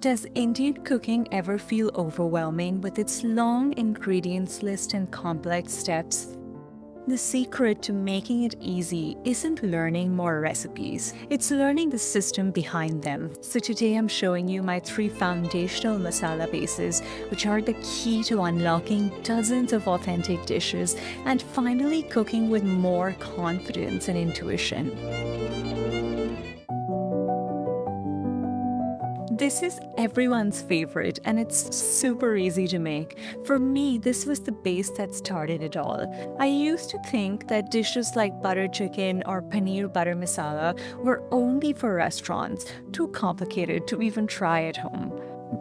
Does Indian cooking ever feel overwhelming with its long ingredients list and complex steps? The secret to making it easy isn't learning more recipes, it's learning the system behind them. So today I'm showing you my 3 foundational masala bases, which are the key to unlocking dozens of authentic dishes and finally cooking with more confidence and intuition. This is everyone's favorite and it's super easy to make. For me, this was the base that started it all. I used to think that dishes like butter chicken or paneer butter masala were only for restaurants, too complicated to even try at home.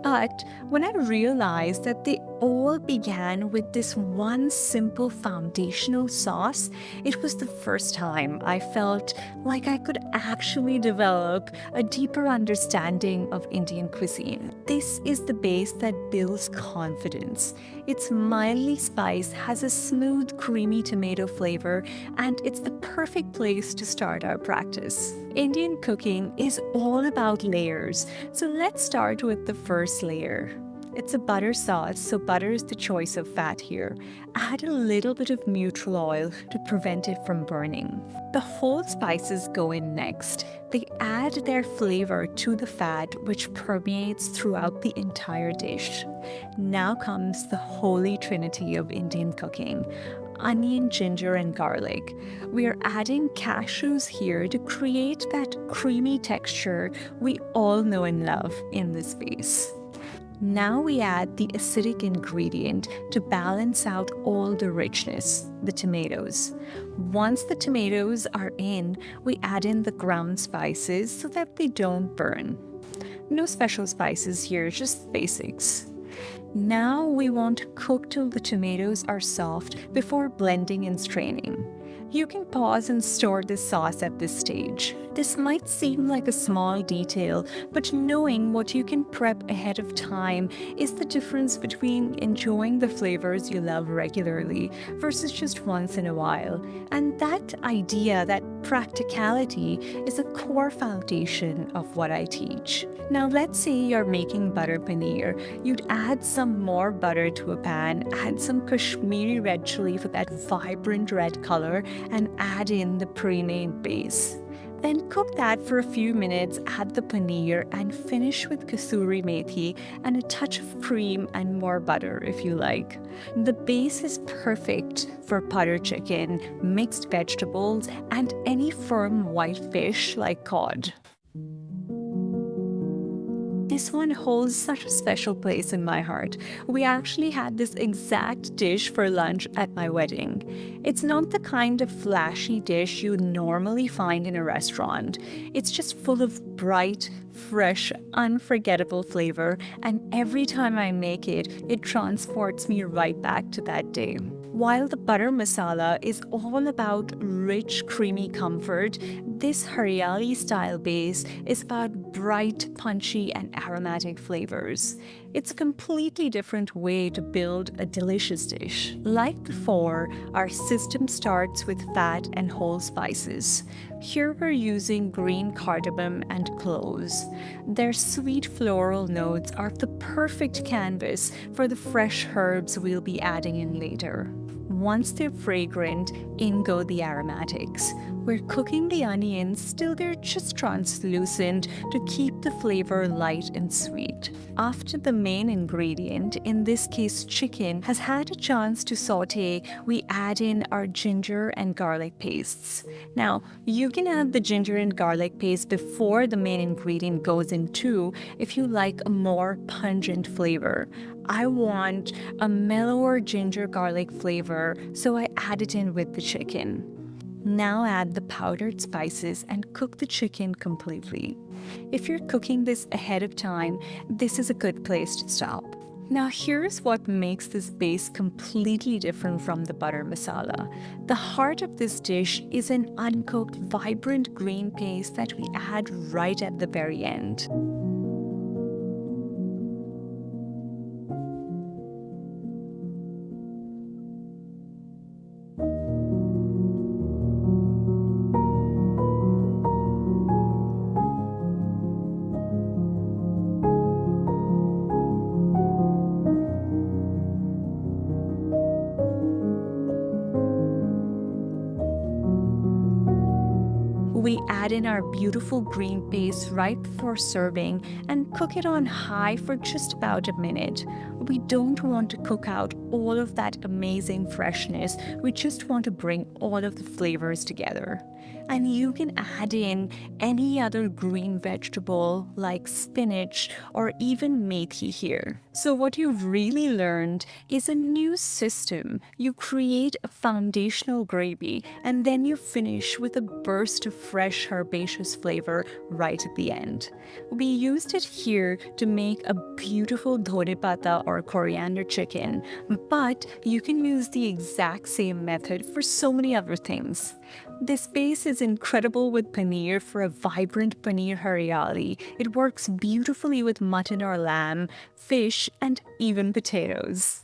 But when I realized that they all began with this one simple foundational sauce, it was the first time I felt like I could actually develop a deeper understanding of Indian cuisine. This is the base that builds confidence. It's mildly spiced, has a smooth, creamy tomato flavor, and it's the perfect place to start our practice. Indian cooking is all about layers, so let's start with the first layer. It's a butter sauce, so butter is the choice of fat here. Add a little bit of neutral oil to prevent it from burning. The whole spices go in next. They add their flavor to the fat, which permeates throughout the entire dish. Now comes the holy trinity of Indian cooking: onion, ginger, and garlic. We are adding cashews here to create that creamy texture we all know and love in this base. Now we add the acidic ingredient to balance out all the richness, the tomatoes. Once the tomatoes are in, we add in the ground spices so that they don't burn. No special spices here, just basics. Now we want to cook till the tomatoes are soft before blending and straining. You can pause and store this sauce at this stage. This might seem like a small detail, but knowing what you can prep ahead of time is the difference between enjoying the flavors you love regularly versus just once in a while. And that idea, that practicality, is a core foundation of what I teach. Now let's say you're making butter paneer. You'd add some more butter to a pan, add some Kashmiri red chili for that vibrant red color, and add in the pre-made base. Then cook that for a few minutes, add the paneer, and finish with kasuri methi and a touch of cream and more butter if you like. The base is perfect for butter chicken, mixed vegetables, and any firm white fish like cod. This one holds such a special place in my heart. We actually had this exact dish for lunch at my wedding. It's not the kind of flashy dish you normally find in a restaurant. It's just full of bright, fresh, unforgettable flavor, and every time I make it, it transports me right back to that day. While the butter masala is all about rich, creamy comfort, this Hariyali style base is about bright, punchy, and aromatic flavors. It's a completely different way to build a delicious dish. Like before, our system starts with fat and whole spices. Here we're using green cardamom and cloves. Their sweet floral notes are the perfect canvas for the fresh herbs we'll be adding in later. Once they're fragrant, in go the aromatics. We're cooking the onions till they're just translucent to keep the flavor light and sweet. After the main ingredient, in this case chicken, has had a chance to saute, we add in our ginger and garlic pastes. Now, you can add the ginger and garlic paste before the main ingredient goes in too if you like a more pungent flavor. I want a mellower ginger garlic flavor, so I add it in with the chicken. Now add the powdered spices and cook the chicken completely. If you're cooking this ahead of time, this is a good place to stop. Now here's what makes this base completely different from the butter masala. The heart of this dish is an uncooked, vibrant green paste that we add right at the very end. add in our beautiful green paste right before serving and cook it on high for just about a minute. We don't want to cook out all of that amazing freshness. We just want to bring all of the flavors together. And you can add in any other green vegetable like spinach or even methi here. So what you've really learned is a new system. You create a foundational gravy and then you finish with a burst of fresh herbaceous flavor right at the end. We used it here to make a beautiful dhode pata or coriander chicken, but you can use the exact same method for so many other things. This base is incredible with paneer for a vibrant paneer hariyali. It works beautifully with mutton or lamb, fish, and even potatoes.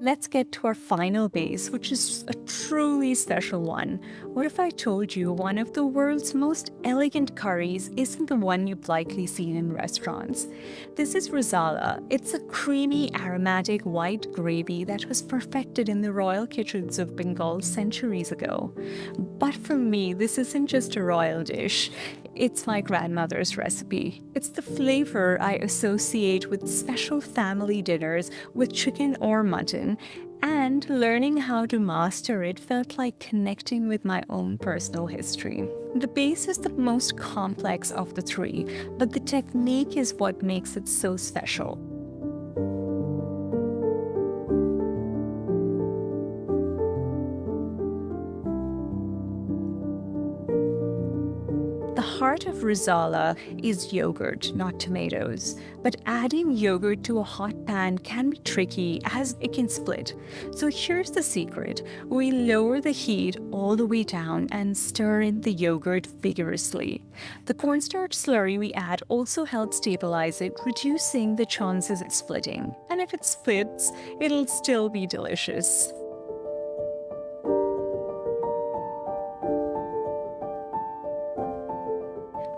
Let's get to our final base, which is a truly special one. What if I told you one of the world's most elegant curries isn't the one you've likely seen in restaurants? This is Rezala. It's a creamy, aromatic white gravy that was perfected in the royal kitchens of Bengal centuries ago. But for me, this isn't just a royal dish. It's my grandmother's recipe. It's the flavor I associate with special family dinners with chicken or mutton, and learning how to master it felt like connecting with my own personal history. The base is the most complex of the three, but the technique is what makes it so special. The heart of Rezala is yogurt, not tomatoes. But adding yogurt to a hot pan can be tricky as it can split. So here's the secret. We lower the heat all the way down and stir in the yogurt vigorously. The cornstarch slurry we add also helps stabilize it, reducing the chances of splitting. And if it splits, it'll still be delicious.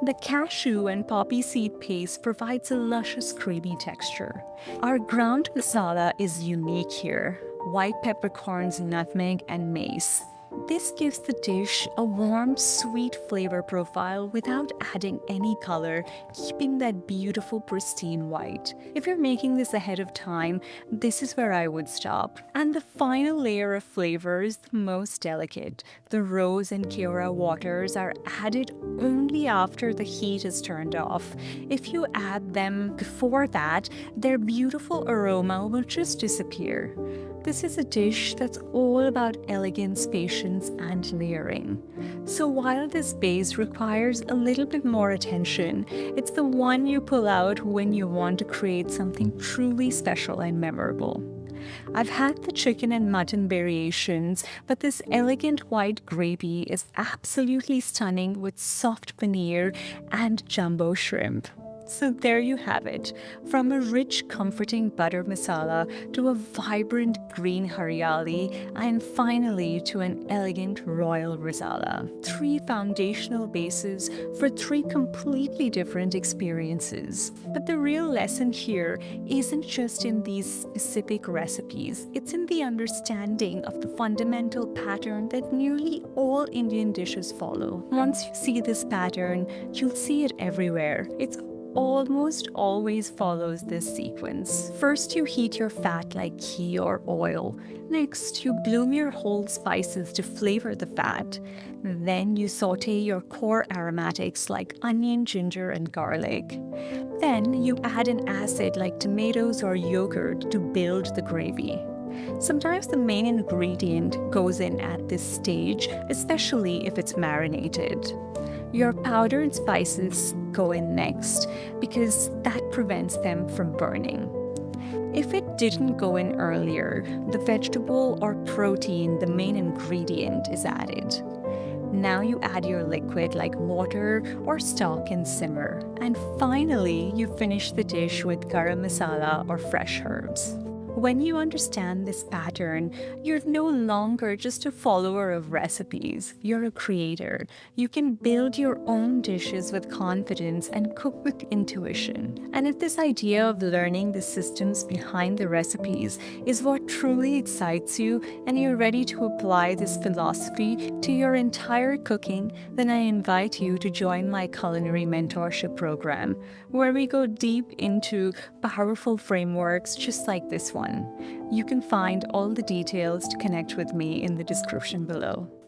The cashew and poppy seed paste provides a luscious creamy texture. Our ground masala is unique here: white peppercorns, nutmeg, and mace. This gives the dish a warm, sweet flavor profile without adding any color, keeping that beautiful, pristine white. If you're making this ahead of time, this is where I would stop. And the final layer of flavor is the most delicate. The rose and keora waters are added only after the heat is turned off. If you add them before that, their beautiful aroma will just disappear. This is a dish that's all about elegance, patience, and layering. So while this base requires a little bit more attention, it's the one you pull out when you want to create something truly special and memorable. I've had the chicken and mutton variations, but this elegant white gravy is absolutely stunning with soft paneer and jumbo shrimp. So there you have it, from a rich, comforting butter masala to a vibrant green hariyali, and finally to an elegant royal Rezala. 3 foundational bases for 3 completely different experiences. But the real lesson here isn't just in these specific recipes, it's in the understanding of the fundamental pattern that nearly all Indian dishes follow. Once you see this pattern, you'll see it everywhere. It's almost always follows this sequence. First, you heat your fat like ghee or oil. Next, you bloom your whole spices to flavor the fat. Then you saute your core aromatics like onion, ginger, and garlic. Then you add an acid like tomatoes or yogurt to build the gravy. Sometimes the main ingredient goes in at this stage, especially if it's marinated. Your powdered spices go in next because that prevents them from burning. If it didn't go in earlier, the vegetable or protein, the main ingredient, is added. Now you add your liquid like water or stock and simmer. And finally, you finish the dish with garam masala or fresh herbs. When you understand this pattern, you're no longer just a follower of recipes, you're a creator. You can build your own dishes with confidence and cook with intuition. And if this idea of learning the systems behind the recipes is what truly excites you and you're ready to apply this philosophy to your entire cooking, then I invite you to join my culinary mentorship program, where we go deep into powerful frameworks just like this one. You can find all the details to connect with me in the description below.